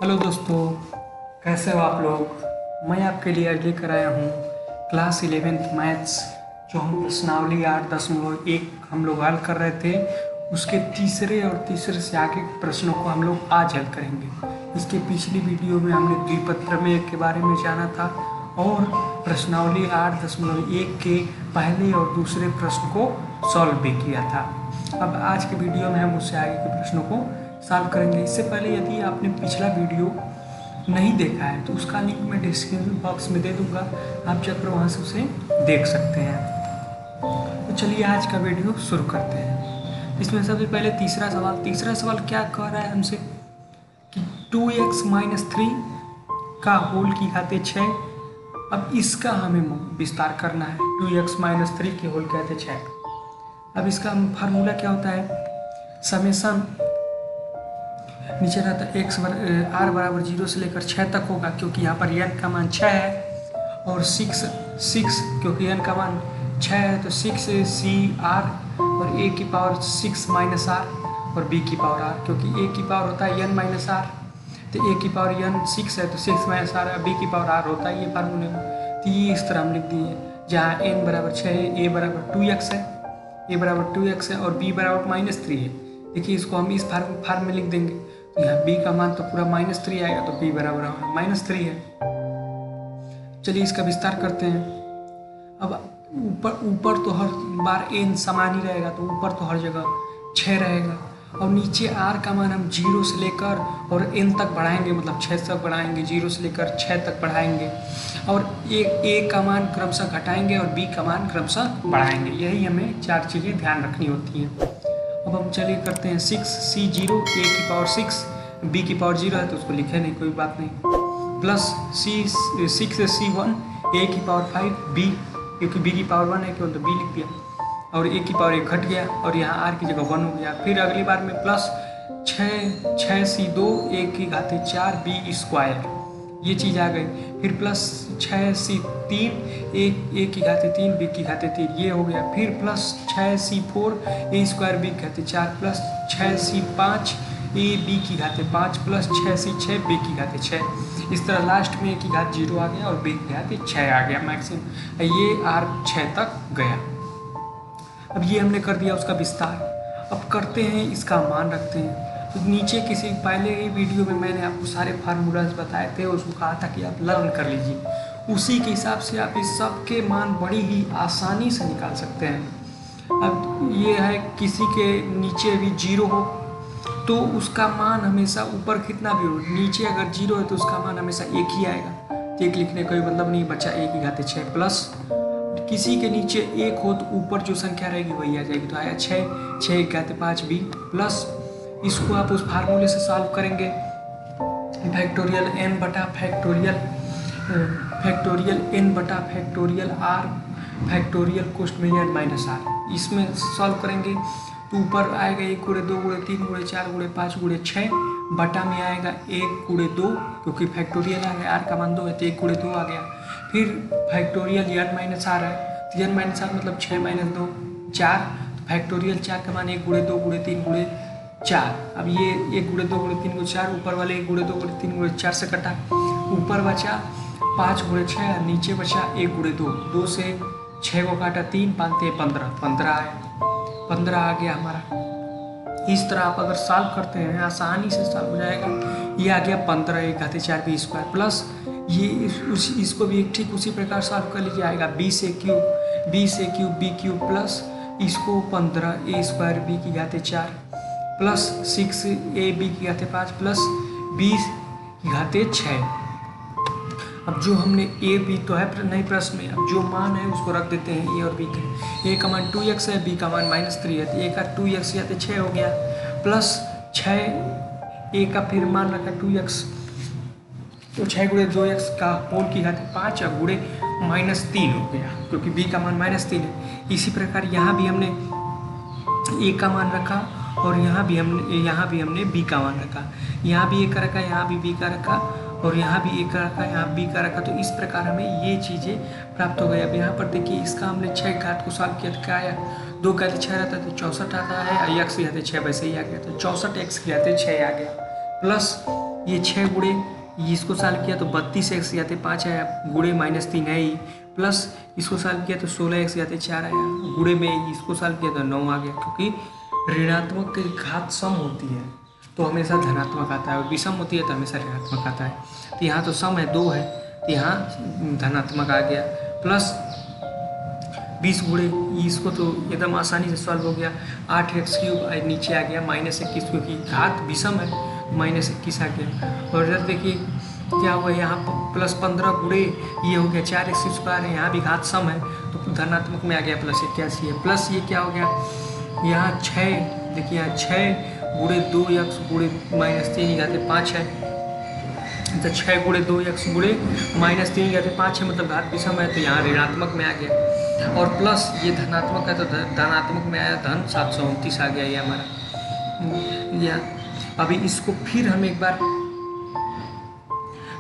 Hello दोस्तों, कैसे हो आप लोग। मैं आपके लिए आज लेकर आया हूँ क्लास 11th मैथ्स, जो हम प्रश्नावली 8.1 हम लोग हल कर रहे थे। उसके तीसरे और तीसरे से आगे के प्रश्नों को हम लोग आज हल करेंगे। इसके पिछली वीडियो में हमने द्विपत्रमेय के बारे में जाना था और प्रश्नावली 8.1 के पहले और दूसरे प्रश्न को सॉल्व भी किया था। अब आज के वीडियो में हम उससे आगे के प्रश्नों को सॉल्व करेंगे। इससे पहले यदि आपने पिछला वीडियो नहीं देखा है तो उसका लिंक मैं डिस्क्रिप्शन बॉक्स में दे दूंगा, आप जाकर वहाँ से उसे देख सकते हैं। तो चलिए आज का वीडियो शुरू करते हैं। इसमें सबसे पहले तीसरा सवाल क्या कह रहा है हमसे कि 2x - 3 का होल की घाते 6। अब इसका हमें विस्तार करना है। 2x - 3 के होल की घाते 6। अब इसका फार्मूला क्या होता है, समेशन नीचे रहता है x r बराबर 0 से लेकर 6 तक होगा, क्योंकि यहाँ पर n का मान 6 है और 6 क्योंकि n का मान 6 है तो 6 r और a की पावर 6 - r और b की पावर r, क्योंकि a की पावर होता है n - r तो a की पावर n 6 है तो 6 - r और b की पावर r होता है। ये फार्मूले में तो ये इस तरह हम लिख दिए, जहाँ n बराबर 6 है, a बराबर 2x है, और b बराबर -3 है। देखिए इसको हम इस फार्म में लिख देंगे तो यहाँ b का मान तो पूरा -3 आएगा तो b बराबर -3 है। चलिए इसका विस्तार करते हैं। अब ऊपर तो हर बार n समान ही रहेगा तो ऊपर तो हर जगह 6 रहेगा और नीचे r का मान हम 0 से लेकर और n तक बढ़ाएंगे, मतलब 6 तक बढ़ाएंगे, 0 से लेकर 6 तक बढ़ाएंगे और a का मान क्रमशः घटाएंगे और b का मान क्रमशः बढ़ाएंगे। यही हमें 4 चीज़ें ध्यान रखनी होती हैं। अब हम चलिए करते हैं 6c0 a की पावर 6, b की पावर 0 है तो उसको लिखे नहीं, कोई बात नहीं, प्लस 6c1 a की पावर 5 b, क्योंकि b की पावर 1 है केवल तो b लिख दिया और a की पावर 1 घट गया और यहाँ r की जगह 1 हो गया। फिर अगली बार में प्लस 6c2 a की घाते 4 b स्क्वायर, ये चीज़ आ गई। फिर प्लस 6c3 a की घाते 3 b की घाते 3, ये हो गया। फिर plus 6c4 a square b की घाते 4 प्लस 6c5 a b की घाते 5 प्लस 6c6 b की घाते 6। इस तरह लास्ट में a की घात 0 आ गया और b की घाते 6 आ गया मैक्सिमम। ये r 6 तक गया। अब ये हमने कर दिया उसका विस्तार। अब करते हैं इसका मान रखते हैं। तो नीचे किसी पहले ही वीडियो में मैंने आपको सारे फार्मूलाज बताए थे और उसको कहा था कि आप लर्न कर लीजिए, उसी के हिसाब से आप इस सब के मान बड़ी ही आसानी से निकाल सकते हैं। अब ये है किसी के नीचे भी 0 हो तो उसका मान हमेशा ऊपर कितना भी हो, नीचे अगर 0 है तो उसका मान हमेशा 1 ही आएगा, तो 1 लिखने का कोई मतलब नहीं बचा, a की घाते 6 प्लस किसी के नीचे 1 हो तो ऊपर जो संख्या रहेगी वही आ जाएगी, तो आया 6 की घाते 5 b प्लस इसको आप उस फार्मूले से सॉल्व करेंगे, फैक्टोरियल n बटा फैक्टोरियल n बटा फैक्टोरियल r फैक्टोरियल कोष्ठ में n माइनस r, इसमें सॉल्व करेंगे तो ऊपर आएगा 1 × 2 × 3 × 4 × 5 × 6 बटा में आएगा 1 × 2, क्योंकि फैक्टोरियल आ गया, r का मान 2 है तो 1 × 2 आ गया। फिर फैक्टोरियल n माइनस r है तो n माइनस r मतलब 6 - 2 4, तो फैक्टोरियल 4 का मान 1 × 2 × 3 × 4। अब ये 1 × 2 × 3 × 4, ऊपर वाले 1 × 2 × 3 × 4 से कटा, ऊपर बचा 5 × 6 और नीचे बचा 1 × 2, 2 से 6 को काटा 3 5 15 आया, 15 आ गया हमारा। इस तरह आप अगर सॉल्व करते हैं आसानी से सॉल्व हो जाएगा। ये आ गया 15 a घाते 4 b स्क्वायर प्लस ये इसको भी ठीक उसी प्रकार सॉल्व कर लीजिए, आएगा b से क्यूब b क्यूब प्लस इसको 15 a स्क्वायर b की घाते 4 प्लस 6 a b की घाते 5 प्लस b की घाते 6। अब जो हमने a b तो है नहीं प्रश्न में, अब जो मान है उसको रख देते हैं a और b के। a का मान 2x है, b का मान -3 है तो a का 2x या तो 6 हो गया प्लस 6 a का फिर मान रखा 2x तो 6 × 2x का होल की घाते 5 और गुणे -3 हो गया, क्योंकि b का मान -3 है। इसी प्रकार यहाँ भी हमने a का मान रखा और यहाँ भी हमने b का मान रखा, यहाँ भी a का रखा, यहाँ भी b का रखा और यहाँ भी a का रखा, यहाँ b का रखा, तो इस प्रकार हमें ये चीज़ें प्राप्त हो गई। अब यहाँ पर देखिए इसका हमने 6 घात को सॉल्व किया तो क्या आया, 2 घाते 6 रहता है तो 64 आता है, x की घाते 6 वैसे ही आ गया तो 64 x की घाते 6 आ गया प्लस ये 6 गुणे इसको सॉल्व किया तो 32x आते 5 आया, गुणे -3 है ही, प्लस इसको सॉल्व किया तो 16x आते 4 आया, गुणे में इसको सॉल्व किया तो 9 आ गया, क्योंकि ऋणात्मक की घात सम होती है तो हमेशा धनात्मक आता है, और विषम होती है तो हमेशा ऋणात्मक आता है। तो यहाँ तो सम है 2 है, तो यहाँ धनात्मक आ गया, प्लस 20 गुणे इसको तो एकदम आसानी से सॉल्व हो गया, 8x³ नीचे आ गया, -21 क्योंकि घात विषम है, -21 आ गया। और इधर देखिए क्या हुआ, यहाँ प्लस 15 गुणे ये हो गया 4x², है यहाँ भी घात सम है तो धनात्मक में आ गया, +81 है। प्लस ये क्या हो गया, यहाँ 6 देखिए, यहाँ 6 गुणे 2x गुणे -3 5 है, तो 6 गुणे 2x गुणे -3 5 है, मतलब घात विषम है तो यहाँ ऋणात्मक में आ गया। और प्लस ये धनात्मक है तो धनात्मक में आया, धन 729 आ गया ये हमारा। या अभी इसको फिर हम एक बार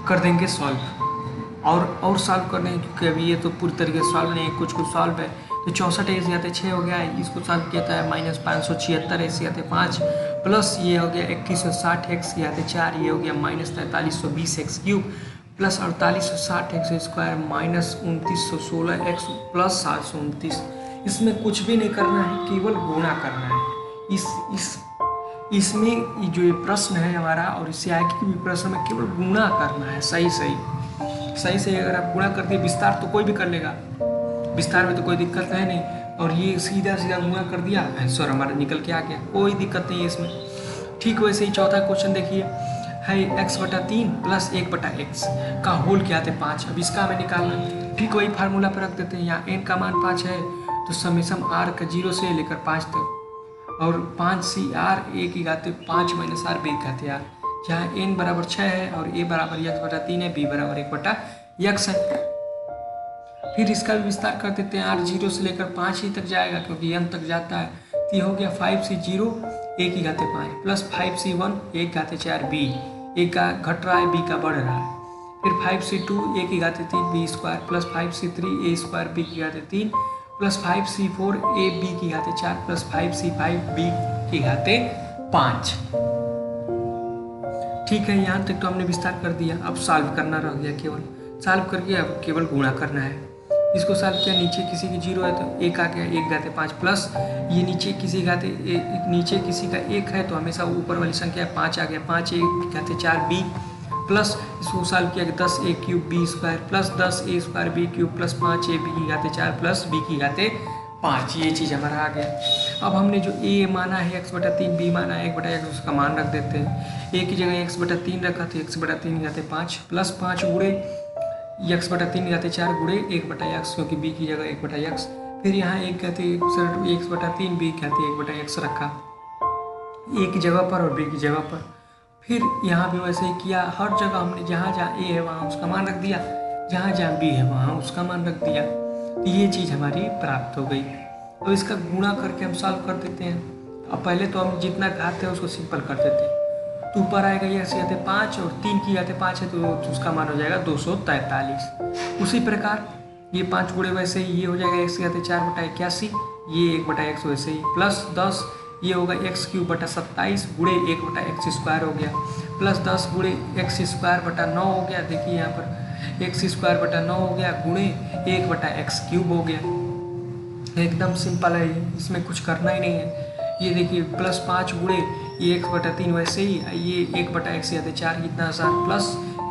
कर देंगे सॉल्व, और सॉल्व कर देंगे, क्योंकि अभी ये तो पूरी तरीके से सॉल्व नहीं है, कुछ सॉल्व है। तो 64x 6 हो गया है, इसको सॉल्व किया था -576x 5, प्लस ये हो गया 2160x 4, ये हो गया -4320x³ plus 4860x² -2916x plus 729। इसमें कुछ भी नहीं करना है, केवल गुणा करना है। इसमें जो ये प्रश्न है हमारा, और इससे आगे के भी प्रश्न में केवल गुणा करना है, सही अगर आप गुणा कर दिए, विस्तार तो कोई भी कर लेगा, विस्तार में तो कोई दिक्कत है नहीं, और ये सीधा गुणा कर दिया, आंसर हमारा निकल के आ गया, कोई दिक्कत नहीं है इसमें। ठीक वैसे ही चौथा क्वेश्चन देखिए, है x/3 प्लस 1/x का होल क्या थे 5। अब इसका हमें निकालना है, ठीक वही फार्मूला पर रख देते हैं। यहाँ n का मान 5 है तो समेसम r का 0 से लेकर 5 तक, और 5cr a⁻5 - r b⁻r, जहाँ n बराबर 6 है और a बराबर x/3 है, b बराबर 1/x है। फिर इसका भी विस्तार कर देते हैं, r 0 से लेकर 5 ही तक जाएगा क्योंकि n तक जाता है, तो ये हो गया 5c0 a⁻5 plus 5c1 1/4b, एक का घट रहा है b का बढ़ रहा है, फिर 5c2 a⁻3 b² plus 5c3 a² b⁻3 plus 5c4 a b⁻4 plus 5c5 b⁻5। ठीक है, यहाँ तक तो हमने विस्तार कर दिया, अब सॉल्व करना रह गया, केवल सॉल्व करके अब केवल गुणा करना है। इसको सॉल्व किया, नीचे किसी की 0 है तो 1 आ गया, 1/5 प्लस ये नीचे किसी का 1 है तो हमेशा ऊपर वाली संख्या 5 आ गया, 5 a⁻4 b प्लस इसको सॉल्व किया कि 10a³ b² plus 10a² b³ plus 5a b⁻4 plus b⁻5, ये चीज़ हमारा आ गया। अब हमने जो a माना है x/3, b माना है 1/x, उसका मान रख देते हैं। a की जगह x/3 रखा तो x/3 प्लस 5 गुणे x/3 गुणे 1/x, क्योंकि b की जगह 1/x, फिर यहाँ x/3 b 1/x रखा a की जगह पर और b की जगह पर। फिर यहाँ भी वैसे ही किया, हर जगह हमने जहाँ जहाँ a है वहाँ उसका मान रख दिया, जहाँ जहाँ b है वहाँ उसका मान रख दिया, तो ये चीज़ हमारी प्राप्त हो गई। अब इसका गुणा करके हम सॉल्व कर देते हैं। अब पहले तो हम जितना घात है उसको सिंपल कर देते हैं, तो ऊपर आएगा ये से 5 और 3 की 5 है तो उसका मान हो जाएगा 243। उसी प्रकार ये 5 गुणे वैसे ही ये हो जाएगा x 4/81, ये 1/x वैसे ही, प्लस 10 ये होगा x³ गुणे 1/x² हो गया, प्लस 10 गुणे x²/9 हो गया, देखिए यहाँ पर x²/9 हो गया गुणे 1/x³ हो गया। एकदम सिंपल है, इसमें कुछ करना ही नहीं है। ये देखिए प्लस 5 गुणे ये 1/3 वैसे ही, ये 1/x4 कितना आसान, प्लस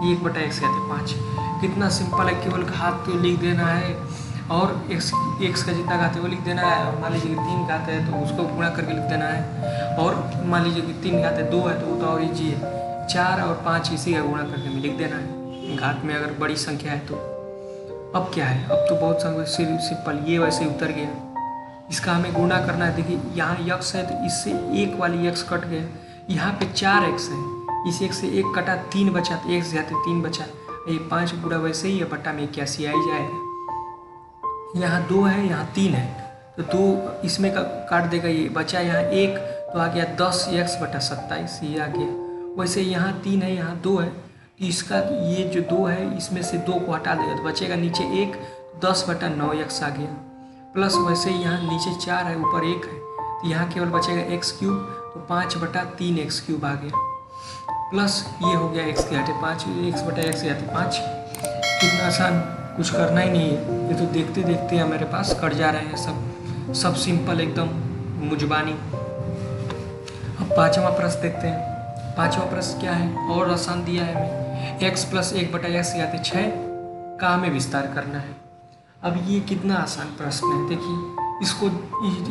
ये 1/x5, कितना सिंपल है, केवल घात तो लिख देना है और x का जितना घात है वो लिख देना है, और मान लीजिए कि 3 घात है तो उसको गुणा करके लिख देना है, और मान लीजिए कि 3 घात है 2 है तो वो तो और ईजी है, 4 और 5 इसी का गुणा करके में लिख देना है घात में अगर बड़ी संख्या है तो। अब क्या है, अब तो बहुत सिंपल, ये वैसे ही उतर गया, इसका हमें गुणा करना है। देखिए यहाँ x है तो इससे एक वाली x कट गया, यहाँ पे 4x है, इस 1 से 1 कटा 3 बचा, तो x जाते 3 बचा, ये 5 गुणा वैसे ही है, बट्टा में 81 आ ही जाएगा। यहाँ 2 है यहाँ 3 है तो 2 इसमें का काट देगा, ये बचा यहाँ 1 तो आ गया 10x/27, ये आ गया। वैसे यहाँ 3 है यहाँ 2 है तो इसका ये जो 2 है इसमें से 2 को हटा देगा तो बचेगा नीचे 1, 10/9x आ गया, प्लस वैसे ही यहाँ नीचे 4 है ऊपर 1 है तो यहाँ केवल बचेगा x³ तो 5/3x³ आ गया। प्लस ये हो गया x की घाते 5, x बटा x की घाते 5। कितना आसान, कुछ करना ही नहीं है, ये तो देखते देखते हमारे पास कट जा रहे हैं सब सिंपल एकदम मुजबानी। अब पाँचवा प्रश्न देखते हैं। पाँचवा प्रश्न क्या है, और आसान दिया है हमें, x प्लस 1 बटा x की घाते 6 का हमें विस्तार करना है। अब ये कितना आसान प्रश्न है, देखिए इसको,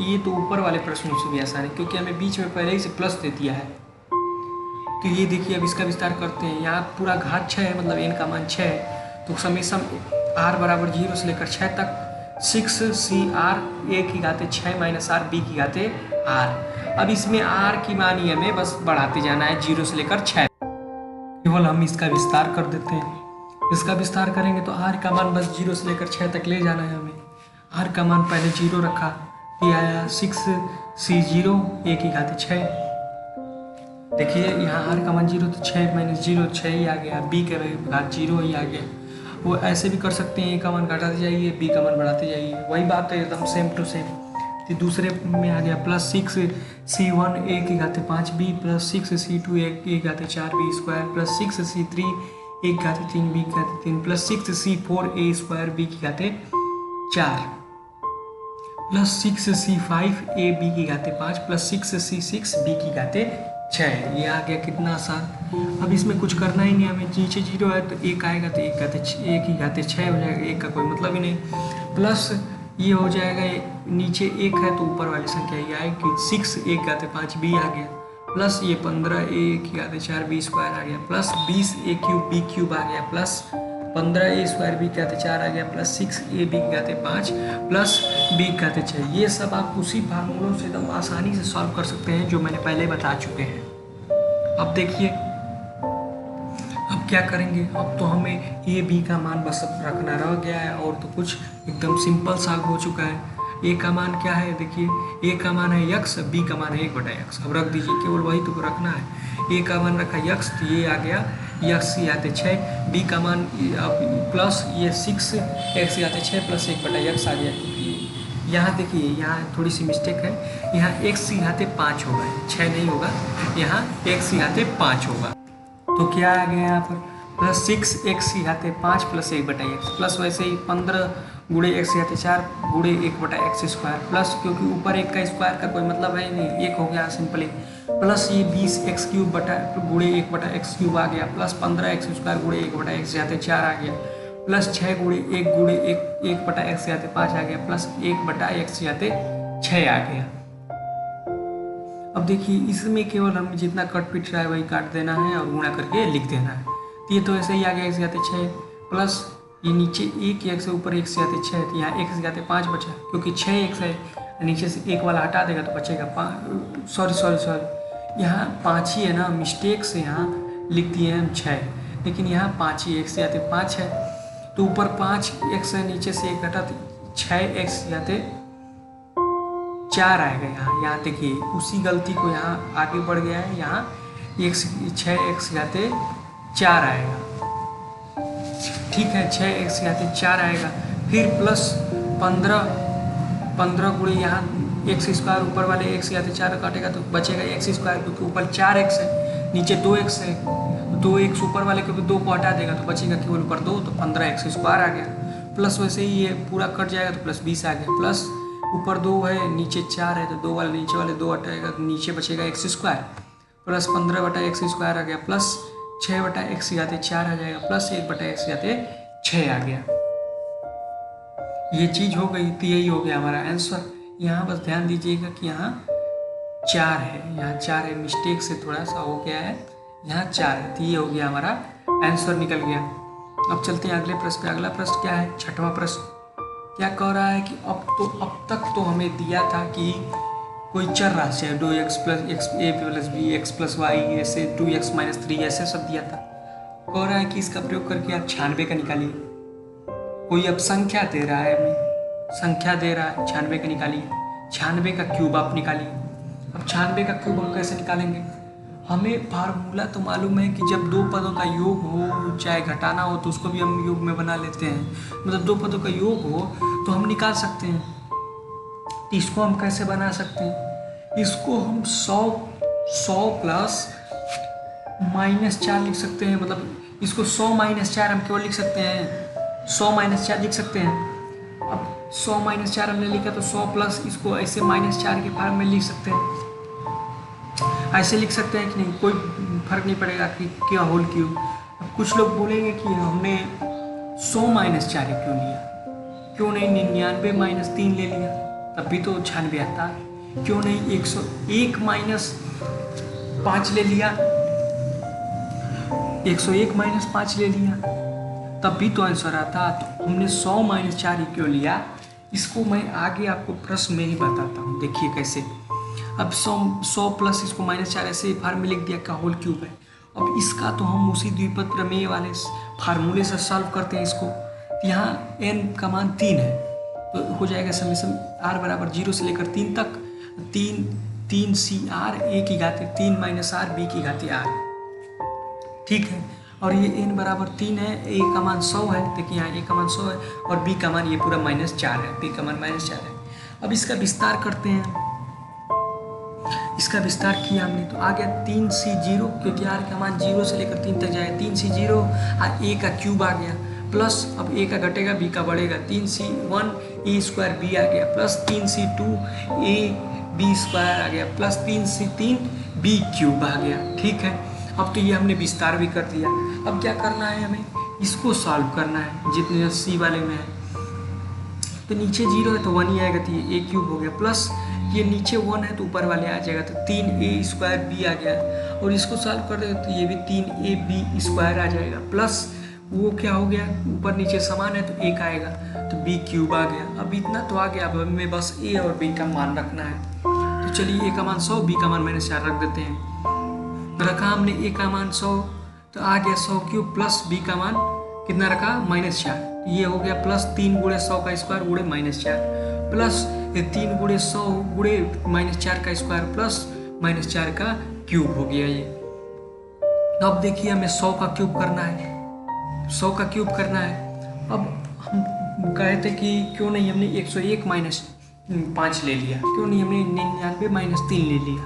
ये तो ऊपर वाले प्रश्नों से भी आसान है क्योंकि हमें बीच में पहले ही से प्लस दे दिया है। तो ये देखिए अब इसका विस्तार करते हैं। यहाँ पूरा घात 6 है, मतलब n का मान 6 है, तो समेशन r बराबर 0 से लेकर 6 तक 6cr a की घाते 6 माइनस r b की घाते r। अब इसमें r की मान ही हमें बस बढ़ाते जाना है 0 से लेकर 6, केवल हम इसका विस्तार कर देते हैं। इसका विस्तार करेंगे तो r का मान बस 0 से लेकर 6 तक ले जाना है हमें। r का मान पहले 0 रखा, ये आया 6c0 a की घाते 6। देखिए यहाँ r का मान 0 तो 6 माइनस 0 6 ही आ गया, b के घात 0 ही आ गया। वो ऐसे भी कर सकते हैं, a का मान घटाते जाइए, b का मान बढ़ाते जाइए, वही बात है एकदम सेम टू सेम। तो दूसरे में आ गया प्लस 6c1 a की घाते 5b प्लस 6c2 a की घाते 4b square plus 6c3 a की घाते 3b की घाते 3 plus 6c4 a square b की घाते 4 प्लस 6c5 a b की घाते 5 प्लस 6c6 b की घाते 6। ये आ गया कितना आसान। अब इसमें कुछ करना ही नहीं हमें, नीचे 0 है तो 1 आएगा तो 1 की घाते 6 हो जाएगा, 1 का कोई मतलब ही नहीं। प्लस ये हो जाएगा, नीचे 1 है तो ऊपर वाली संख्या ये आएगी 6 1 घाते 5 b आ गया, प्लस ये 15 a की घाते 4 b स्क्वायर आ गया, plus 20 a cube b cube आ गया, प्लस 15 a स्क्वायर b की घाते 4 आ गया, प्लस 6 a b की घाते 5 प्लस b की घाते 6। ये सब आप उसी फार्मूलों से एकदम आसानी से सॉल्व कर सकते हैं जो मैंने पहले बता चुके हैं। अब देखिए अब क्या करेंगे, अब तो हमें a b का मान बस रखना रह गया है, और तो कुछ एकदम सिंपल सॉल्व हो चुका है। a का मान क्या है, देखिए a का मान है x, b का मान है 1 बटा x। अब रख दीजिए, केवल वही तो रखना है। a का मान रखा x तो ये आ गया x की घाते 6, b का मान प्लस ये 6 x की घाते 6 प्लस 1 बटा x आ गया। यहाँ देखिए यहाँ थोड़ी सी मिस्टेक है, यहाँ x की घाते 5 होगा, 6 नहीं होगा, यहाँ x की घाते 5 होगा। तो क्या आ गया यहाँ पर, प्लस 6x की घाते 5 प्लस 1 बटा x, प्लस वैसे ही 15 गुणे x की घाते 4 गुणे 1 बटा x स्क्वायर, प्लस क्योंकि ऊपर 1 का स्क्वायर का कोई मतलब है नहीं, 1 हो गया सिंपली, प्लस ये 20x क्यूब बटा गुणे 1 बटा x क्यूब आ गया, प्लस 15x स्क्वायर गुणे 1 बटा x की घाते 4 आ गया, प्लस 6 गुणे 1 बटा x की घाते 5 आ गया, प्लस 1 बटा x की घाते 6 आ गया। अब देखिए इसमें केवल हमें जितना कट पिट रहा है वही काट देना है और गुणा करके लिख देना है। तो ये तो ऐसे ही आ गया x की घाते 6 प्लस ये नीचे 1 x से ऊपर x की घाते 6, तो यहाँ x की घाते 5 बचा, क्योंकि 6x है, नीचे से 1 वाला हटा देगा तो बचेगा 5, सॉरी यहाँ 5 ही है ना, मिस्टेक से यहाँ लिख दिए हैं हम 6, लेकिन यहाँ 5 ही, x की घाते 5 है तो ऊपर 5x है, नीचे से 1 घटा तो 6x की घाते 4 आएगा। यहाँ देखिए उसी गलती को यहाँ आगे बढ़ गया है, यहाँ 6x घाते 4 आएगा, ठीक है 6x घाते 4 आएगा, फिर प्लस 15 गुणे यहाँ x स्क्वायर, ऊपर वाले x घाते 4 काटेगा तो बचेगा x स्क्वायर, क्योंकि ऊपर 4x है नीचे 2x है, 2x ऊपर वाले क्योंकि 2 को हटा देगा तो बचेगा केवल ऊपर 2, तो 15x स्क्वायर आ गया, प्लस वैसे ही ये पूरा कट जाएगा तो प्लस 20 आ गया, प्लस ऊपर 2 है नीचे 4 है तो 2 वाले नीचे वाले 2 हटाएगा तो नीचे बचेगा x स्क्वायर, प्लस 15 बटा x स्क्वायर आ गया, प्लस 6 बटा x घाते 4 आ जाएगा, प्लस 1 बटा x घाते 6 आ गया। ये चीज़ हो गई, तो यही हो गया हमारा आंसर। यहाँ बस ध्यान दीजिएगा कि यहाँ 4 है, यहाँ 4 है, मिस्टेक से थोड़ा सा हो गया है, यहाँ 4 है, तो ये हो गया हमारा आंसर निकल गया। अब चलते हैं अगले प्रश्न पे। अगला प्रश्न क्या है, 6वां प्रश्न क्या कह रहा है कि अब तक तो हमें दिया था कि कोई चर राशि है 2x plus x a plus b x plus y ऐसे 2x माइनस 3 ऐसे सब दिया था। कह रहा है कि इसका प्रयोग करके आप 96 का निकालिए। कोई अब संख्या दे रहा है, हमें संख्या दे रहा है 96 का निकालिए, 96 का क्यूब आप निकालिए। अब 96 का क्यूब हम कैसे निकालेंगे, हमें फार्मूला तो मालूम है कि जब दो पदों का योग हो चाहे घटाना हो तो उसको भी हम योग में बना लेते हैं, मतलब दो पदों का योग हो तो हम निकाल सकते हैं। इसको हम कैसे बना सकते हैं, इसको हम 100 प्लस -4 लिख सकते हैं, मतलब इसको 100 - 4 हम केवल लिख सकते हैं, 100 - 4 लिख सकते हैं। अब 100 - 4 हमने लिखा तो 100 प्लस इसको ऐसे -4 के फॉर्म में लिख सकते हैं, ऐसे लिख सकते हैं कि नहीं, कोई फर्क नहीं पड़ेगा कि क्या होल क्यूब। अब कुछ लोग बोलेंगे कि हमने 100 - 4 क्यों लिया, क्यों नहीं 99 - 3 ले लिया, तब भी तो 96 आता। क्यों नहीं 101 - 5 ले लिया, 101 - 5 ले लिया, तब भी तो आंसर आता। तो हमने 100 - 4 क्यों लिया, इसको मैं आगे आपको प्रश्न में ही बताता हूँ। देखिए कैसे। अब 100 प्लस इसको -4 ऐसे फार्म में लिख दिया का होल क्यूब है। अब इसका तो हम उसी द्विपद प्रमेय वाले फार्मूले से सॉल्व करते हैं इसको। यहाँ n का मान 3 है तो हो जाएगा समेशन r बराबर 0 से लेकर 3 तक, 3 CR a की घात 3 - r b की घात r, ठीक है। और ये n बराबर 3 है, a का मान 100 है, देखिए यहाँ a का मान 100 है और b का मान ये पूरा -4 है, b का मान -4 है। अब इसका विस्तार करते हैं, इसका विस्तार किया हमने तो आ गया 3C0, क्योंकि r का मान 0 से लेकर 3 तक जाएगा, 3C0 और a का क्यूब आ गया, प्लस अब a का घटेगा b का बढ़ेगा, 3C1 a स्क्वायर b आ गया, plus 3C2 a b square आ गया, प्लस 3C3 b क्यूब आ गया, ठीक है। अब तो ये हमने विस्तार भी कर दिया। अब क्या करना है, हमें इसको सॉल्व करना है जितने c वाले में है। तो नीचे 0 है तो 1 ही आएगा, तो ये a क्यूब हो गया, प्लस ये नीचे 1 है तो ऊपर वाले आ जाएगा, तो 3a स्क्वायर b आ गया, और इसको सॉल्व कर देगा तो ये भी 3ab स्क्वायर आ जाएगा, प्लस वो क्या हो गया, ऊपर नीचे समान है तो एक आएगा, तो b क्यूब आ गया। अब इतना तो आ गया, अब हमें बस a और b का मान रखना है। तो चलिए a का मान 100, b का मान -4 रख देते हैं। रखा हमने a का मान 100 तो आ गया 100 क्यूब, प्लस b का मान कितना रखा -4, ये हो गया प्लस 3 × 100 का स्क्वायर गुणे -4, प्लस 3 × 100 गुणे -4 का स्क्वायर प्लस -4 का क्यूब हो गया ये। अब देखिए हमें 100 का क्यूब करना है, 100 का क्यूब करना है। अब हम कहे थे कि क्यों नहीं हमने 101 - 5 ले लिया, क्यों नहीं हमने 99 - 3 ले लिया।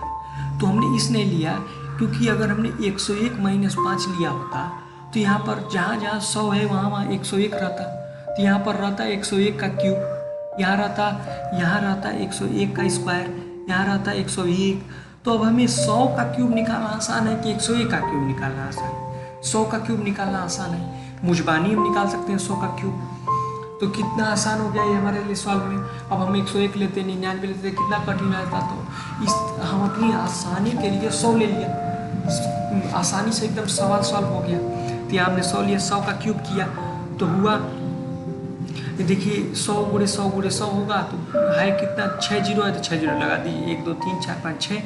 तो हमने इसने लिया क्योंकि अगर हमने 101 - 5 लिया होता तो यहाँ पर जहाँ जहाँ 100 है वहाँ 101 रहता, तो यहाँ पर रहता 101 का क्यूब, यहाँ रहता 101 का स्क्वायर, यहाँ रहता 101। तो अब हमें 100 का क्यूब निकालना आसान है कि 101 का क्यूब निकालना आसान है? 100 का क्यूब निकालना आसान है, मुजबानी हम निकाल सकते हैं 100 का क्यूब। तो कितना आसान हो गया ये हमारे लिए सॉल्व में। अब हम 101 लेते 99 लेते कितना कठिन रहता, तो इस हम अपनी आसानी के लिए 100 ले लिया, आसानी से एकदम सवाल सॉल्व हो गया। तो यहाँ हमने 100 लिया, 100 का क्यूब किया तो हुआ, देखिए 100 × 100 × 100 होगा तो है कितना, 6 जीरो है तो 6 जीरो लगा दीजिए, 1 2 3 4 5 6,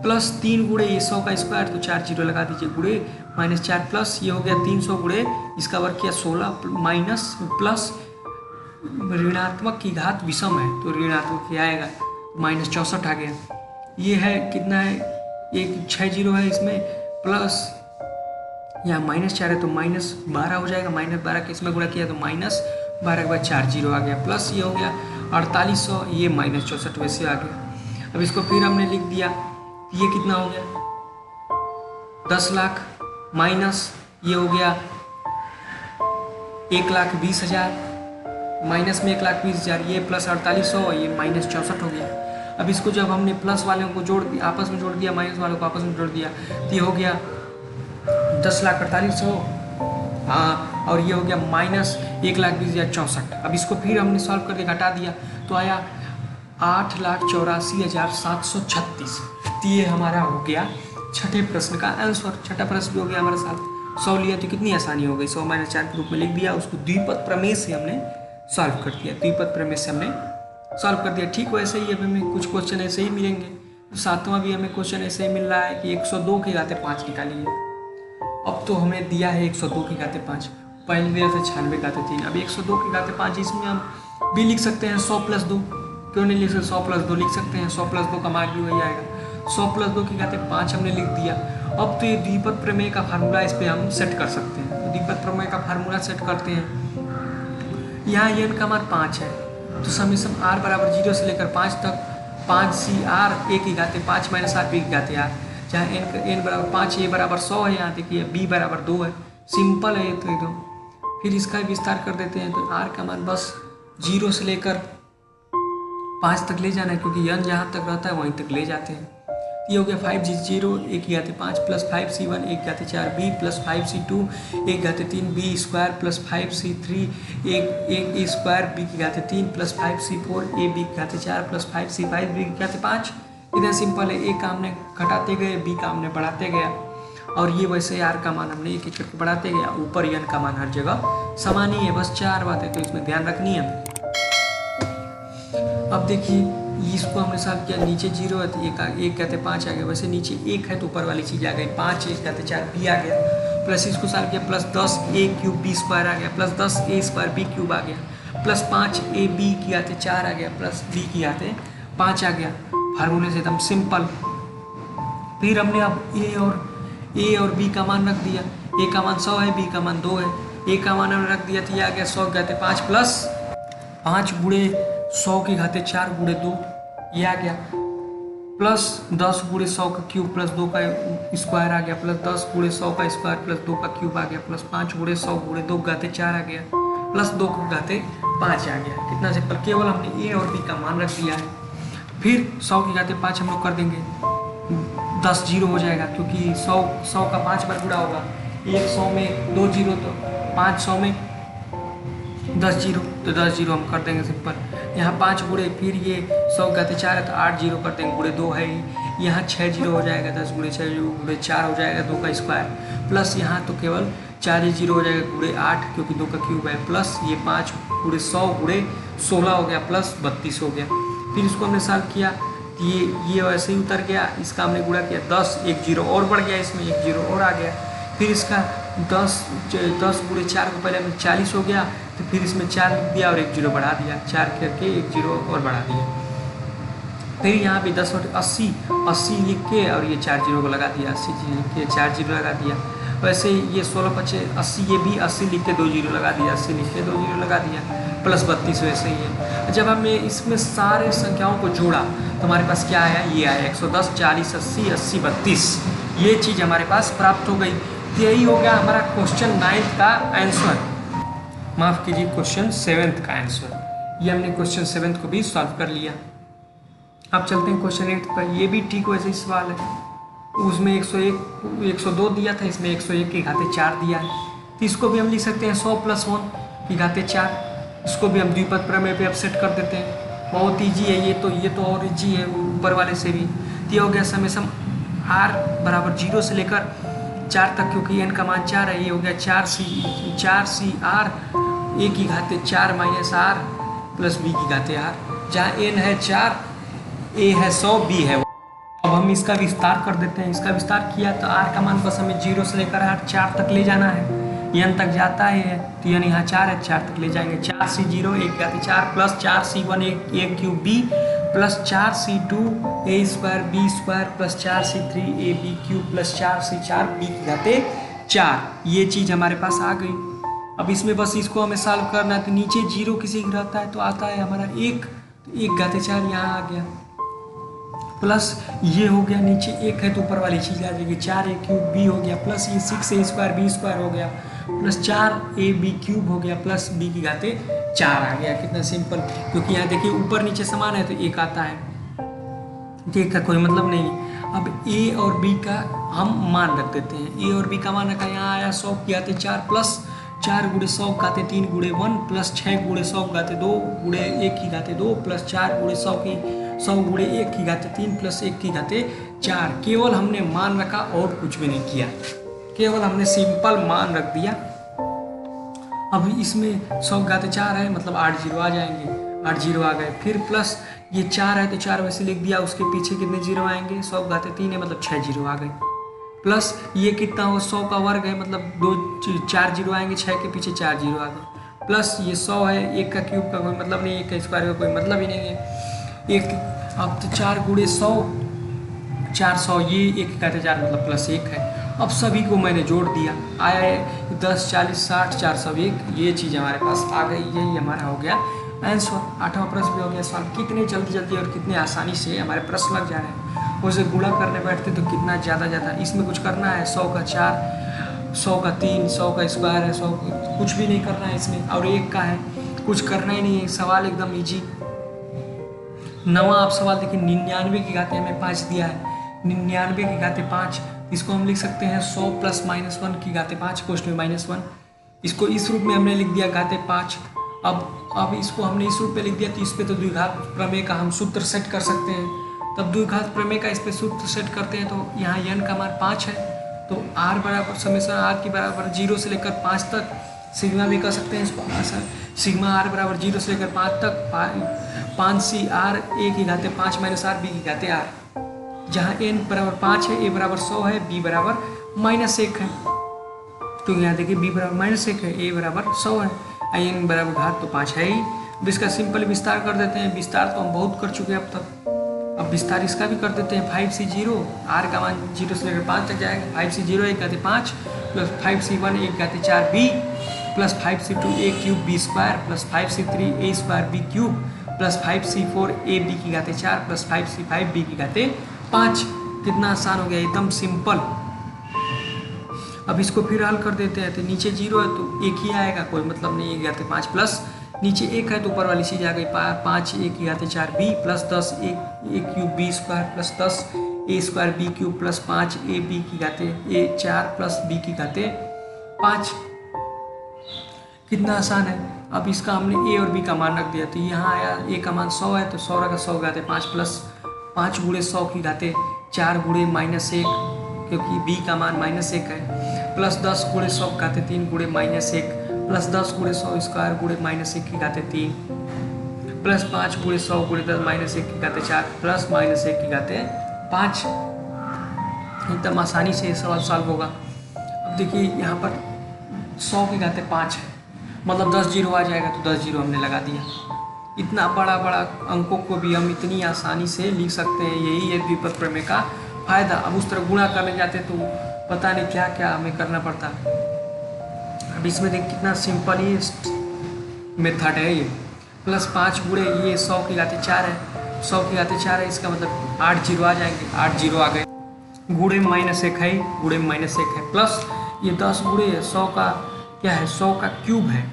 प्लस 3 × 100 का स्क्वायर तो 4 जीरो लगा दीजिए, गुणे -4, प्लस ये हो गया 300 गुणे इसका वर्ग किया 16, माइनस प्लस ऋणात्मक की घात विषम है तो ऋणात्मक ही आएगा, -64 आ गया। ये है कितना है, एक 6 जीरो है इसमें, प्लस यहाँ -4 है तो -12 हो जाएगा, -12 के इसमें गुणा किया तो -12 के बाद 4 जीरो आ गया, प्लस ये हो गया 4800, ये -64 वैसे आ गया। अब इसको फिर हमने लिख दिया, ये कितना हो गया 10 लाख, माइनस ये हो गया 1,20,000, माइनस में 1,20,000, ये प्लस 4800, ये -64 हो गया। अब इसको जब हमने प्लस वालों को जोड़ दिया, आपस में जोड़ दिया, माइनस वालों को आपस में जोड़ दिया, तो ये हो गया 10,48,000, हाँ, और ये हो गया -1,20,064। अब इसको फिर हमने सॉल्व करके घटा दिया तो आया 8,84,736। तो ये हमारा हो गया छठे प्रश्न का आंसर। छठा प्रश्न भी हो गया हमारे साथ। 100 लिया तो कितनी आसानी हो गई, 100 - 4 के रूप में लिख दिया, उसको द्विपद प्रमेय से हमने सॉल्व कर दिया, द्विपद प्रमेय से हमने सॉल्व कर दिया। ठीक वैसे ही अब हमें कुछ क्वेश्चन ऐसे ही मिलेंगे। सातवां भी हमें क्वेश्चन ऐसे ही मिल रहा है कि 102 की घात 5 निकालिए। अब तो हमें दिया है 102 की घात 5, पहले दिया था 96 की घात 3, अब 102 की घात 5, इसमें हम भी लिख सकते हैं 100 + 2, क्यों नहीं लिख सकते, 100 + 2 लिख सकते हैं, 100 + 2 का मान भी वही आएगा, 100 + 2 की घात 5 हमने लिख दिया। अब तो ये द्विपद प्रमेय का फार्मूला इस पर हम सेट कर सकते हैं, तो द्विपद प्रमेय का फार्मूला सेट करते हैं। यहाँ n का मान 5 है तो समेशन r बराबर 0 से लेकर 5 तक 5CR a की घात 5 - r b की घात r, जहाँ n बराबर 5, a बराबर 100 है, यहाँ देखिए b बराबर 2 है। सिंपल है ये तो एकदम। फिर इसका विस्तार कर देते हैं, तो r का मान बस 0 से लेकर 5 तक ले जाना है, क्योंकि n जहाँ तक रहता है वहीं तक ले जाते हैं। ये हो गया 5g0 1 की घाते 5 प्लस 5c1 1 की घाते 4 b प्लस 5c2 1 की घाते 3 b square plus 5c3 1 a square b की घाते 3 प्लस 5c4 a b की घाते 4 प्लस 5c5 b की घाते 5। इतना सिंपल है। a का हमने घटाते गए, b का हमने बढ़ाते गया, और ये वैसे r का मान हमने एक एक करके बढ़ाते गया। ऊपर n का मान हर जगह समान ही है, बस 4 बातें तो इसमें ध्यान रखनी है। अब देखिए इसको हमने सॉल्व किया, नीचे 0 है तो एक कहते 5 आ गया, वैसे नीचे 1 है तो ऊपर वाली चीज़ आ गई 5, 1 कहते 4 b आ गया, प्लस इसको सॉल्व किया plus 10 a cube b square आ गया, plus 10 a square b cube आ गया, प्लस 5 a b की घाते 4 आ गया, प्लस b की घाते 5 आ गया। फार्मूले से एकदम सिंपल। फिर हमने अब a और b का मान रख दिया। a का मान 100 है, b का मान 2 है। a का मान हमने रख दिया तो ये आ गया 100 की घाते 5 प्लस 5 गुणे 100 की घाते 4 गुणे 2, ये आ गया, प्लस 10 गुणे 100 का क्यूब प्लस 2 का स्क्वायर आ गया, प्लस 10 गुणे 100 का स्क्वायर प्लस 2 का क्यूब आ गया, प्लस 5 गुणे 100 गुणे 2 घाते 4 आ गया, प्लस 2 को घाते 5 आ गया। कितना सिंपल, केवल हमने a और b का मान रख दिया है। फिर 100 की घाते 5 हम लोग कर देंगे, 10 जीरो हो जाएगा, क्योंकि 100 का 5 बार गुणा होगा। 100 में 2 जीरो तो 500 में 10 जीरो, तो 10 जीरो हम कर देंगे सिंपल। यहाँ 5 गुणे, फिर ये 100 घाते 4 है तो 8 जीरो कर देंगे, गुणे 2 है ही। यहाँ 6 जीरो हो जाएगा, 10 गुणे 6 गुणे 4 हो जाएगा 2 का स्क्वायर, प्लस यहाँ तो केवल 4 ही जीरो हो जाएगा गुणे 8, क्योंकि 2 का क्यूब है, प्लस ये 5 गुणे 100 गुणे 16 हो गया, प्लस 32 हो गया। फिर इसको हमने सॉल्व किया तो ये वैसे ही उतर गया, इसका हमने गुणा किया 10, 1 जीरो और बढ़ गया, इसमें 1 जीरो और आ गया। फिर इसका 10 गुणे 4 को पहले हमें 40 हो गया, तो फिर इसमें 4 लिख दिया और 1 जीरो बढ़ा दिया, 4 करके 1 जीरो और बढ़ा दिया। फिर यहाँ पे 10 और 80 लिख के और ये 4 जीरो को लगा दिया, 80 लिख के 4 जीरो लगा दिया। वैसे ये 16 5 80, ये भी 80 लिख के 2 जीरो लगा दिया, 80 लिख के 2 जीरो लगा दिया, प्लस 32 वैसे ही है। जब हमने इसमें सारे संख्याओं को जोड़ा तो हमारे पास क्या आया, ये आया 110 40 80 80 32, ये चीज़ हमारे पास प्राप्त हो गई। यही हो गया हमारा क्वेश्चन 9th का आंसर, माफ़ कीजिए क्वेश्चन 7th का आंसर। ये हमने क्वेश्चन 7th को भी सॉल्व कर लिया। अब चलते हैं क्वेश्चन 8th पर। ये भी ठीक वैसे ही सवाल है, उसमें 101 102 दिया था, इसमें 101 की घाते 4 दिया है, तो इसको भी हम लिख सकते हैं 100 + 1 की घाते 4। इसको भी हम द्विपद प्रमेय पे अपसेट कर देते हैं, बहुत ईजी है ये तो और ईजी है ऊपर वाले से भी। तो ये हो गया समेसम r बराबर 0 से लेकर 4 तक, क्योंकि n का मान 4 है। ये हो गया 4c r a की घाते 4 - r प्लस b की घाते r, जहाँ n है 4, a है 100, b है। अब हम इसका विस्तार कर देते हैं। इसका विस्तार किया तो r का मान बस हमें 0 से लेकर r 4 तक ले जाना है, n तक जाता है तो n यहाँ 4 है, 4 तक ले जाएंगे। 4c0 1 घाते 4 plus 4c1 1 cube b plus 4c2 a square b square plus 4c3 a b cube plus 4c4 b की घाते 4। ये चीज़ हमारे पास आ गई। अब इसमें बस इसको हमें सॉल्व करना है, तो नीचे 0 किसी का रहता है तो आता है हमारा 1, तो 1 घाते 4 यहाँ आ गया, प्लस ये हो गया नीचे 1 है तो ऊपर वाली चीज़ आ जाएगी 4a क्यूब b हो गया, प्लस ये 6a स्क्वायर b स्क्वायर हो गया, प्लस 4ab क्यूब हो गया, प्लस b की घाते 4 आ गया। कितना सिंपल, क्योंकि यहाँ देखिए ऊपर नीचे समान है तो 1 आता है, एक का कोई मतलब नहीं। अब a और b का हम मान रख देते हैं। a और b का मान रखा, यहाँ आया 100 की घाते 4 प्लस 4 गुणे 100 घाते 3 गुणे 1 प्लस 6 गुणे 100 घाते 2 गुणे 1 की घाते 2 प्लस 4 गुणे 100 गुणे 1 की घाते 3 प्लस 1 की घाते 4। केवल हमने मान रखा और कुछ भी नहीं किया, केवल हमने सिंपल मान रख दिया। अब इसमें 100 घाते 4 है, मतलब 8 जीरो आ जाएंगे, 8 जीरो आ गए। फिर प्लस ये 4 है तो 4 वैसे लिख दिया, उसके पीछे कितने जीरो आएंगे, 100 घाते 3 है मतलब 6 जीरो आ गए। प्लस ये कितना हो, 100 का वर्ग है मतलब 4 जीरो आएंगे, 6 के पीछे 4 जीरो आ गए। प्लस ये 100 है, 1 का क्यूब का कोई मतलब नहीं, 1 का स्क्वायर का कोई मतलब ही नहीं है। अब तो 4 गुणे 100 400, ये 1 घाते 4 मतलब प्लस 1 है। अब सभी को मैंने जोड़ दिया, आया है 10 40 60 401, ये चीज़ हमारे पास आ गई। यही हमारा हो गया आंसर। 8वां प्रश्न भी हो गया सॉल्व। कितने जल्दी और कितने आसानी से हमारे प्रश्न लग जा रहे हैं। वैसे गुणा करने बैठते तो कितना ज़्यादा इसमें कुछ करना है, 100 का 4, 100 का 3, 100 का स्क्वायर है, 100 कुछ भी नहीं करना है इसमें, और 1 का है, कुछ करना ही नहीं है। सवाल एकदम इजी। 9वां आप सवाल देखिए, 99 की घाते हमें 5 दिया है, 99 की घाते 5, इसको हम लिख सकते हैं 100 + -1 की घाते 5 कोष्ठ में -1। इसको इस रूप में हमने लिख दिया घाते 5। अब इसको हमने इस रूप में लिख दिया, तो इस पे तो द्विघात प्रमेय का हम सूत्र सेट कर सकते हैं। तब द्विघात प्रमेय का इस पे सूत्र सेट करते हैं, तो यहाँ n का मान 5 है, तो r बराबर समेशन r की बराबर 0 से लेकर 5 तक, सिग्मा भी कर सकते हैं इसको, सिग्मा r बराबर 0 से लेकर 5 तक, 5c r a की घाते 5 - r b की घाते r, जहाँ n बराबर 5 है, a बराबर 100 है, b बराबर -1 है। तो यहाँ देखिए b बराबर -1 है, a बराबर 100 है, n बराबर घात तो 5 है ही। अब इसका सिंपल विस्तार कर देते हैं। विस्तार तो हम बहुत कर चुके हैं अब तक। अब विस्तार इसका भी कर देते हैं। 5c0 r का मान 0 से लेकर 5 तक जाएगा। 5c0 1 घाते 5 plus 5c1 1 घाते 4b plus 5c2 a cube b square plus 5c3 a square b cube plus 5c4 a b की घाते 4 प्लस 5c5 b की घाते 5। कितना आसान हो गया, एकदम सिंपल। अब इसको फिर हल कर देते हैं, तो नीचे 0 है तो 1 ही आएगा, कोई मतलब नहीं। 1 घाते 5 प्लस नीचे 1 है तो ऊपर वाली चीज़ आ गई 5 1 की घाते 4b plus 10 a cube b square plus 10 a square b cube plus 5 a b की घाते 4 प्लस b की घाते 5। कितना आसान है। अब इसका हमने a और b का मान रख दिया, तो यहाँ आया a का मान 100 है, तो 100 का 100 घाते 5 प्लस 5 गुणे 100 की घाते 4 गुणे -1, क्योंकि b का मान -1 है, प्लस 10 गुणे 100 की घाते 3 गुणे -1 प्लस 10 गुणे 100 स्क्वायर गुणे -1 की घाते 3 प्लस 5 गुणे 100 गुणे 10 -1 की घाते 4 प्लस -1 की घाते 5। एकदम आसानी से ये सवाल सॉल्व होगा। अब देखिए यहाँ पर 100 की घाते 5 है, मतलब 10 जीरो आ जाएगा, तो 10 जीरो हमने लगा दिया। इतना बड़ा अंकों को भी हम इतनी आसानी से लिख सकते हैं, यही है द्विपद प्रमेय का फायदा। अब उस तरह गुणा करने जाते तो पता नहीं क्या क्या हमें करना पड़ता। अब इसमें देख कितना सिंपल ही मेथड है ये। प्लस 5 गुणे ये 100 की घाते 4 है, 100 की घाते 4 है, इसका मतलब 8 जीरो आ जाएंगे, 8 जीरो आ गए। गुणे में -1 है, गुणे में -1 है, प्लस ये 10 गुणे 100 का क्या है, 100 का क्यूब है,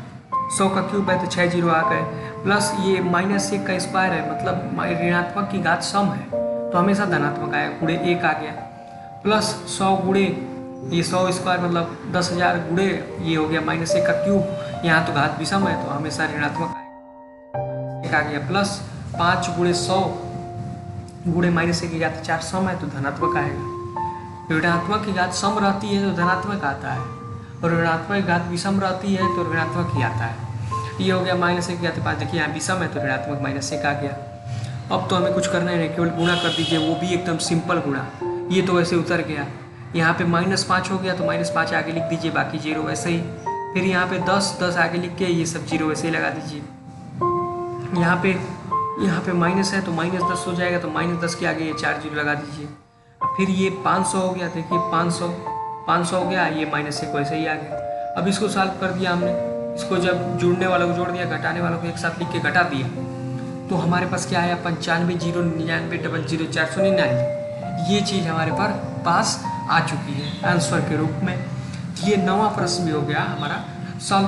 100 का क्यूब है तो 6 जीरो आ गए, प्लस ये -1 का स्क्वायर है, मतलब ऋणात्मक की घात सम है तो हमेशा धनात्मक आएगा, गुणे 1 आ गया, प्लस 100 गुणे ये 100 स्क्वायर मतलब 10,000 गुणे ये हो गया -1 का क्यूब, यहाँ तो घात विषम है तो हमेशा ऋणात्मक आएगा, 1 आ गया, प्लस 5 गुणे 100 गुणे -1 की घात 4 सम है तो धनात्मक आएगा। ऋणात्मक की घात सम रहती है तो धनात्मक आता है, और ऋणात्मक की घात विषम रहती है तो ऋणात्मक ही आता है। ये हो गया -1 की घात 5, देखिए यहाँ विषम है तो ऋणात्मक -1 आ गया। अब तो हमें कुछ करना ही नहीं, केवल गुणा कर दीजिए, वो भी एकदम सिंपल गुणा। ये तो वैसे उतर गया, यहाँ पे -5 हो गया तो -5 आगे लिख दीजिए, बाकी जीरो वैसे ही। फिर यहाँ पे 10 आगे लिख के ये सब जीरो वैसे ही लगा दीजिए। यहाँ पे माइनस है तो -10 हो जाएगा, तो -10 के आगे ये 4 जीरो लगा दीजिए। फिर ये 500 हो गया, देखिए 500 हो गया, ये -1 वैसे ही आ गया। अब इसको सॉल्व कर दिया हमने, इसको जब जुड़ने वालों को जोड़ दिया, घटाने वालों को एक साथ लिख के घटा दिया, तो हमारे पास क्या आया 95 0 99 00 499। ये चीज़ हमारे पास आ चुकी है आंसर के रूप में। ये 9वां प्रश्न भी हो गया हमारा सॉल्व।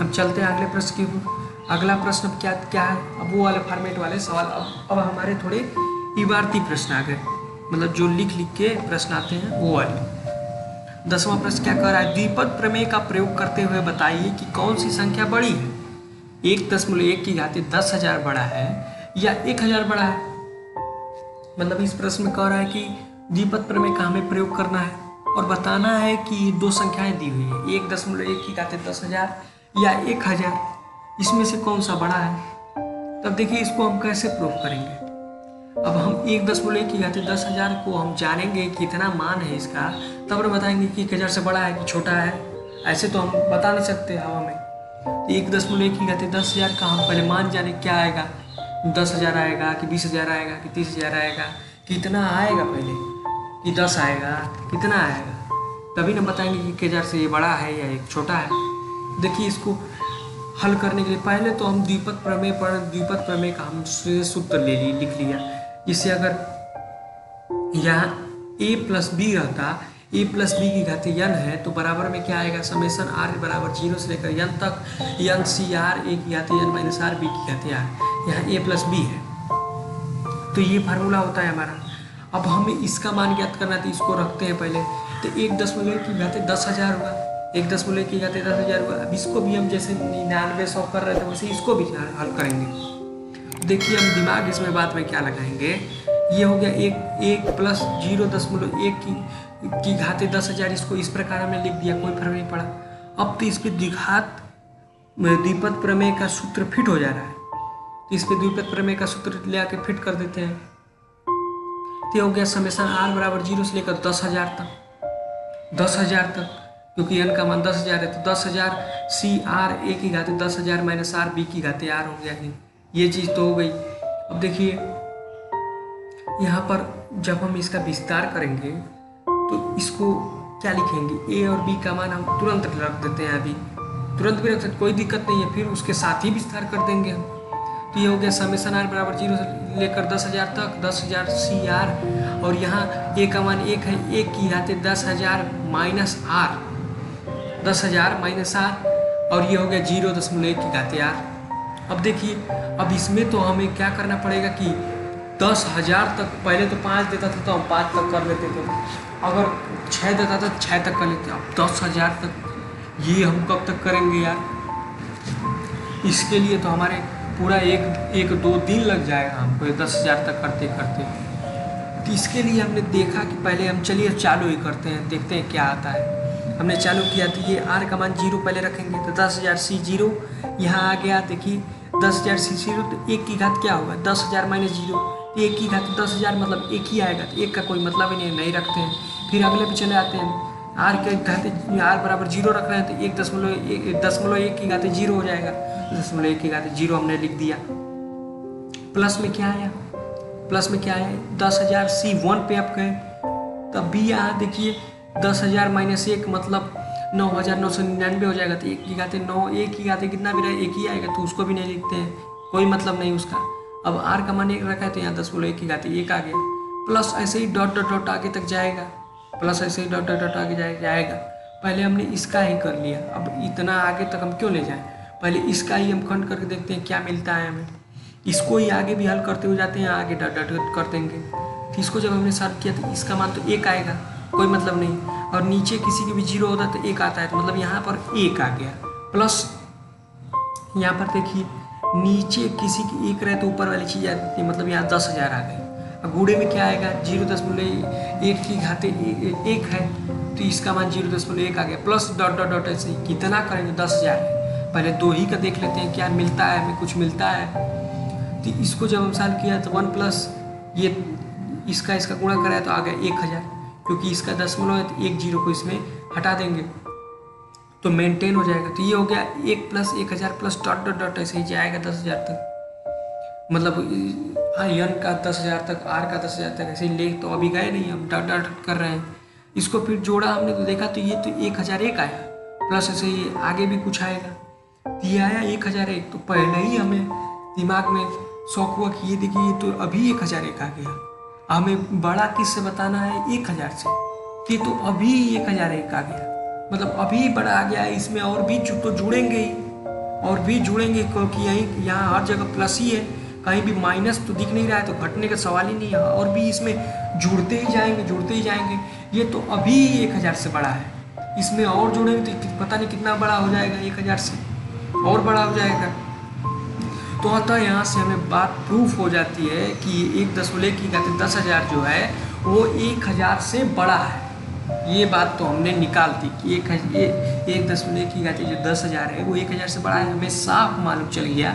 अब चलते हैं अगले प्रश्न की। अगला प्रश्न क्या है, अब वो वाले फॉर्मेट वाले सवाल। अब हमारे थोड़े इबारती प्रश्न आ गए, मतलब जो लिख के प्रश्न आते हैं वो वाले। 10वां प्रश्न क्या कह रहा है, द्विपद प्रमेय का प्रयोग करते हुए बताइए कि कौन सी संख्या बड़ी है, 1.1 की घाते 10,000 बड़ा है या 1,000 बड़ा है। मतलब इस प्रश्न में कह रहा है कि द्विपद प्रमेय का हमें प्रयोग करना है और बताना है कि दो संख्याएं दी हुई है, 1.1 की घाते 10,000 या 1,000, इसमें से कौन सा बड़ा है। तब देखिए इसको हम कैसे प्रूव करेंगे। अब हम 1.1 की घाते 10,000 को हम जानेंगे कितना मान है इसका, तब बताएंगे कि 1,000 से बड़ा है कि छोटा है। ऐसे तो हम बता नहीं सकते हवा में। 1.1 की घाते 10,000 का हम पहले मान जाने क्या आएगा, 10,000 आएगा कि 20,000 आएगा कि 30,000 आएगा, कितना आएगा पहले, कि 10 आएगा, कितना आएगा, तभी ना बताएंगे कि 1,000 से ये बड़ा है या एक छोटा है। देखिए इसको हल करने के लिए पहले तो हम द्विपद प्रमेय का हम सूत्र लिख लिया। जिससे अगर यहाँ a प्लस बी रहता, a प्लस बी की घात n है तो बराबर में क्या आएगा, समेसन r बराबर 0 से लेकर n तक n सी आर a की घात n माइनस आर बी की घात r। यहाँ a प्लस बी है तो ये फार्मूला होता है हमारा। अब हमें इसका मान ज्ञात करना तो इसको रखते हैं पहले, तो 1.1 की घात 10,000 हुआ, 1.1 की घात 10,000 हुआ। अब इसको भी हम जैसे 99 100 कर रहे थे वैसे इसको भी हल करेंगे। देखिए हम दिमाग इसमें बाद में क्या लगाएंगे, ये हो गया 1 प्लस 0.1 की घाते 10,000, इसको इस प्रकार हमने लिख दिया, कोई फर्क नहीं पड़ा। अब तो इस पर द्विघात द्विपद प्रमेय का सूत्र फिट हो जा रहा है, तो इस पर द्विपद प्रमेय का सूत्र ले आके फिट कर देते हैं। तो हो गया समेसन r बराबर 0 से लेकर 10,000 तक, 10,000 तक, क्योंकि n का मान 10,000 है तो 10,000 सी आर a की घाते 10,000 माइनस आर बी की घाते r हो गया। ये चीज़ तो हो गई। अब देखिए यहाँ पर जब हम इसका विस्तार करेंगे तो इसको क्या लिखेंगे, a और b का मान हम तुरंत रख देते हैं, अभी तुरंत भी रख सकते, कोई दिक्कत नहीं है, फिर उसके साथ ही विस्तार कर देंगे हम। तो ये हो गया समेसन r बराबर 0 से लेकर 10,000 तक, 10,000 सी आर, और यहाँ a का मान 1 है, 1 की घाते 10,000 माइनस आर, 10,000 माइनस आर, और ये हो गया 0.1 की घाते r। अब देखिए अब इसमें तो हमें क्या करना पड़ेगा कि 10,000 तक, पहले तो 5 देता था तो हम 5 तक कर लेते थे, अगर 6 देता था 6 तक कर लेते, अब 10,000 तक ये हम कब तक करेंगे यार, इसके लिए तो हमारे पूरा एक दो दिन लग जाएगा हमको 10,000 तक करते करते। तो इसके लिए हमने देखा कि पहले हम चलिए चालू ही करते हैं, देखते हैं क्या आता है। हमने चालू किया तो ये r का मान 0 पहले रखेंगे, तो 10,000 सी 0 यहाँ आ गया। देखिए 10,000 सी 0 तो 1 की घात क्या होगा, 10,000 माइनस 0, 1 की घात 10,000 मतलब 1 ही आएगा, तो 1 का कोई मतलब ही नहीं रखते हैं। फिर अगले पे चले आते हैं, r के घाते r बराबर 0 रख रहे हैं तो 1.1 की घाते 0 हो जाएगा, 1.1 की घाते 0 हमने लिख दिया। प्लस में क्या आया, प्लस में क्या है 10,000 सी 1 पे आप गए, तब भी यहाँ देखिए 10,000 माइनस 1 मतलब 9,999 हो जाएगा, तो 1 की घाते 9, 1 की घाते कितना भी रहे 1 ही आएगा, तो उसको भी नहीं लिखते हैं, कोई मतलब नहीं उसका। अब r का मान 1 रखा है तो यहाँ 10.1 की घाते 1 आ गया, प्लस ऐसे ही डॉट डॉट डॉट आगे तक जाएगा, प्लस ऐसे ही डॉट डॉट डॉट आगे जाएगा। पहले हमने इसका ही कर लिया, अब इतना आगे तक हम क्यों ले जाएं, पहले इसका ही हम खंड करके देखते हैं क्या मिलता है हमें। इसको ही आगे भी हल करते हुए जाते हैं, आगे डॉट डॉट कर देंगे। तो इसको जब हमने सॉल्व किया तो इसका मान तो 1 आएगा, कोई मतलब नहीं, और नीचे किसी की भी 0 होता है तो 1 आता है, तो मतलब यहाँ पर 1 आ गया। प्लस यहाँ पर देखिए नीचे किसी की 1 रहे तो ऊपर वाली चीज़ आती है, मतलब यहाँ 10,000 आ गए। अब गुणे में क्या आएगा, 0.1 की घाते 1 है तो इसका मान 0.1 आ गया, प्लस डॉट डॉट डॉट ऐसे कितना करेंगे 10,000 है। पहले दो ही का देख लेते हैं क्या मिलता है हमें, कुछ मिलता है। तो इसको जब हम सॉल्व किया तो 1 प्लस ये इसका गुणा कराया तो आ गया 1,000, क्योंकि इसका दशमलव है तो 1 0 को इसमें हटा देंगे तो मेंटेन हो जाएगा। तो ये हो गया 1 plus 1,000 plus dot dot dot ऐसे ही जाएगा 10,000 तक, मतलब हाँ n का 10,000 तक, r का 10,000 तक, ऐसे ही ले तो अभी गए नहीं, हम डॉट डॉट कर रहे हैं। इसको फिर जोड़ा हमने तो देखा तो ये तो 1,001 आया, प्लस ऐसे ही आगे भी कुछ आएगा, ये आया 1,001। तो पहले ही हमें दिमाग में शौक हुआ कि ये देखिए ये तो अभी 1,001 आ गया, हमें बड़ा किससे बताना है 1,000 से, कि तो अभी 1,001 आ गया, मतलब अभी बड़ा आ गया है। इसमें और भी तो जुड़ेंगे ही, और भी जुड़ेंगे, क्योंकि यहाँ हर जगह प्लस ही है, कहीं भी माइनस तो दिख नहीं रहा है, तो घटने का सवाल ही नहीं है, और भी इसमें जुड़ते ही जाएंगे जुड़ते ही जाएंगे। ये तो अभी 1,000 से बड़ा है, इसमें और जुड़ेंगे तो पता नहीं कितना बड़ा हो जाएगा, 1,000 से और बड़ा हो जाएगा। तो अतः यहाँ से हमें बात प्रूफ हो जाती है कि 1.1 की घाते 10,000 जो है वो 1,000 से बड़ा है। ये बात तो हमने निकाल दी कि 1.1 की घाते जो 10,000 है वो 1,000 से बड़ा है। हमें साफ मालूम चल गया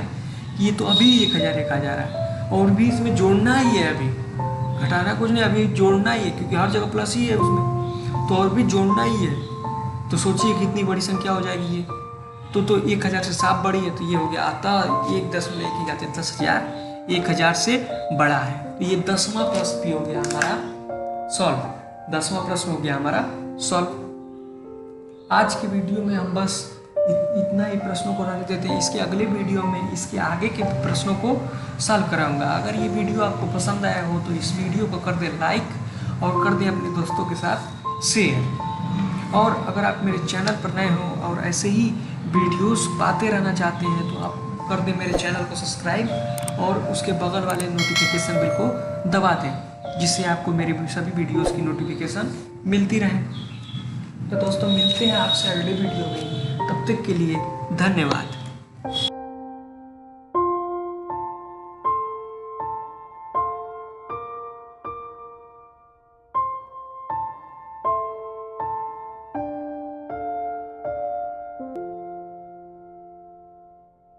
कि ये तो अभी 1,001 आ जा रहा है, और भी इसमें जोड़ना ही है, अभी घटाना कुछ नहीं, अभी जोड़ना ही है, क्योंकि हर जगह प्लस ही है उसमें, तो और भी जोड़ना ही है। तो सोचिए कितनी बड़ी संख्या हो जाएगी ये, तो 1,000 से साफ बड़ी है। तो ये हो गया, अतः 1.1 की घाते 10,000 1,000 से बड़ा है। तो ये 10वां प्रश्न भी हो गया हमारा सॉल्व, 10वां प्रश्न हो गया हमारा सॉल्व। आज की वीडियो में हम बस इतना ही प्रश्नों को रहने देते हैं। इसके अगले वीडियो में इसके आगे के प्रश्नों को सॉल्व कराऊंगा। अगर ये वीडियो आपको पसंद आया हो तो इस वीडियो को कर दे लाइक, और कर दें अपने दोस्तों के साथ शेयर। और अगर आप मेरे चैनल पर नए हो और ऐसे ही वीडियोस पाते रहना चाहते हैं तो आप कर दें मेरे चैनल को सब्सक्राइब और उसके बगल वाले नोटिफिकेशन बेल को दबा दें, जिससे आपको मेरे सभी वीडियोस की नोटिफिकेशन मिलती रहे। तो दोस्तों मिलते हैं आपसे अगले वीडियो में, तब तक के लिए धन्यवाद।